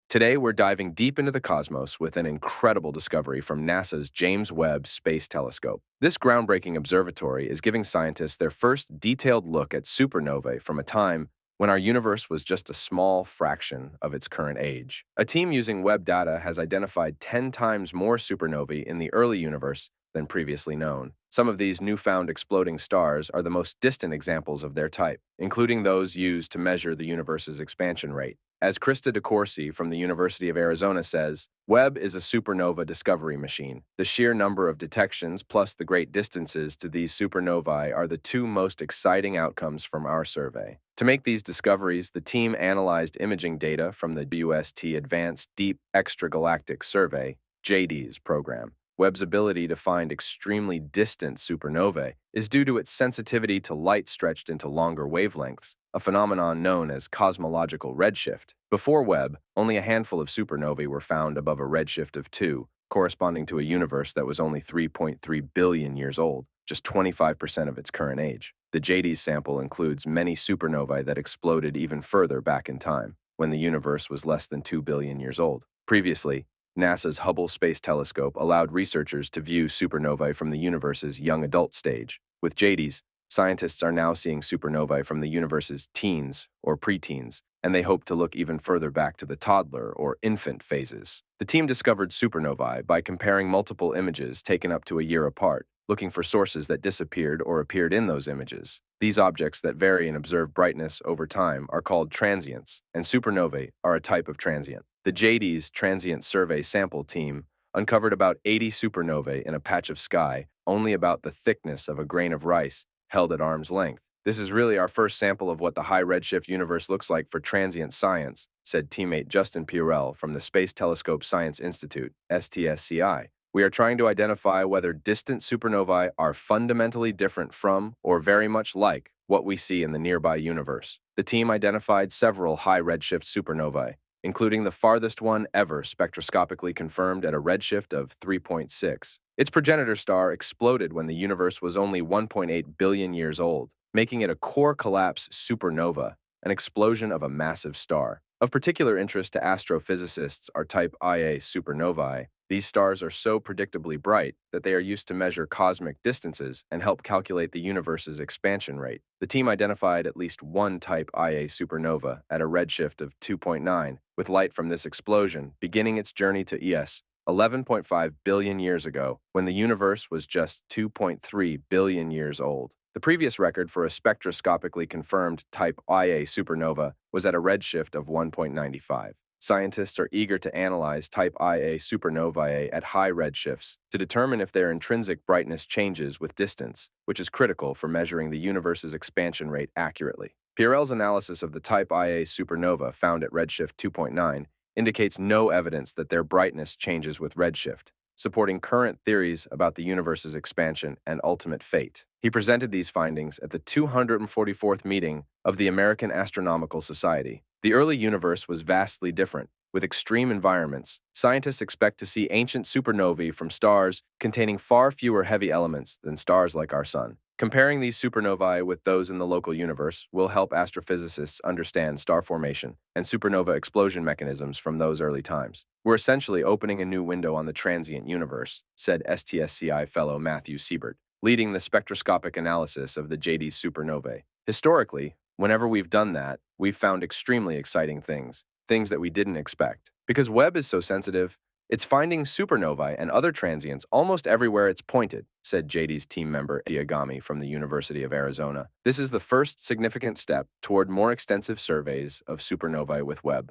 Today, we're diving deep into the cosmos with an incredible discovery from NASA's James Webb Space Telescope. This groundbreaking observatory is giving scientists their first detailed look at supernovae from a time when our universe was just a small fraction of its current age. A team using Webb data has identified 10 times more supernovae in the early universe than previously known. Some of these newfound exploding stars are the most distant examples of their type, including those used to measure the universe's expansion rate. As Krista DeCourcy from the University of Arizona says, Webb is a supernova discovery machine. The sheer number of detections plus the great distances to these supernovae are the two most exciting outcomes from our survey. To make these discoveries, the team analyzed imaging data from the JWST Advanced Deep Extragalactic Survey (JADES) program. Webb's ability to find extremely distant supernovae is due to its sensitivity to light stretched into longer wavelengths, a phenomenon known as cosmological redshift. Before Webb, only a handful of supernovae were found above a redshift of 2, corresponding to a universe that was only 3.3 billion years old, just 25% of its current age. The JADES sample includes many supernovae that exploded even further back in time, when the universe was less than 2 billion years old. Previously, NASA's Hubble Space Telescope allowed researchers to view supernovae from the universe's young adult stage. With JADES, scientists are now seeing supernovae from the universe's teens or preteens, and they hope to look even further back to the toddler or infant phases. The team discovered supernovae by comparing multiple images taken up to a year apart, looking for sources that disappeared or appeared in those images. These objects that vary in observed brightness over time are called transients, and supernovae are a type of transient. The JADES Transient Survey Sample Team uncovered about 80 supernovae in a patch of sky, only about the thickness of a grain of rice, held at arm's length. This is really our first sample of what the high redshift universe looks like for transient science, said teammate Justin Pierrell from the Space Telescope Science Institute, STScI. We are trying to identify whether distant supernovae are fundamentally different from or very much like what we see in the nearby universe. The team identified several high redshift supernovae, including the farthest one ever spectroscopically confirmed at a redshift of 3.6. Its progenitor star exploded when the universe was only 1.8 billion years old, making it a core collapse supernova, an explosion of a massive star. Of particular interest to astrophysicists are type Ia supernovae. These stars are so predictably bright that they are used to measure cosmic distances and help calculate the universe's expansion rate. The team identified at least one type Ia supernova at a redshift of 2.9, with light from this explosion beginning its journey to ES 11.5 billion years ago, when the universe was just 2.3 billion years old. The previous record for a spectroscopically confirmed type Ia supernova was at a redshift of 1.95. Scientists are eager to analyze type Ia supernovae at high redshifts to determine if their intrinsic brightness changes with distance, which is critical for measuring the universe's expansion rate accurately. Pierrell's analysis of the type Ia supernova found at redshift 2.9 indicates no evidence that their brightness changes with redshift, supporting current theories about the universe's expansion and ultimate fate. He presented these findings at the 244th meeting of the American Astronomical Society. The early universe was vastly different. With extreme environments, scientists expect to see ancient supernovae from stars containing far fewer heavy elements than stars like our Sun. Comparing these supernovae with those in the local universe will help astrophysicists understand star formation and supernova explosion mechanisms from those early times. We're essentially opening a new window on the transient universe, said STScI fellow Matthew Siebert, leading the spectroscopic analysis of the JADES supernovae. Historically, whenever we've done that, we've found extremely exciting things that we didn't expect. Because Webb is so sensitive, it's finding supernovae and other transients almost everywhere it's pointed, said JADES team member Diagami from the University of Arizona. This is the first significant step toward more extensive surveys of supernovae with Webb.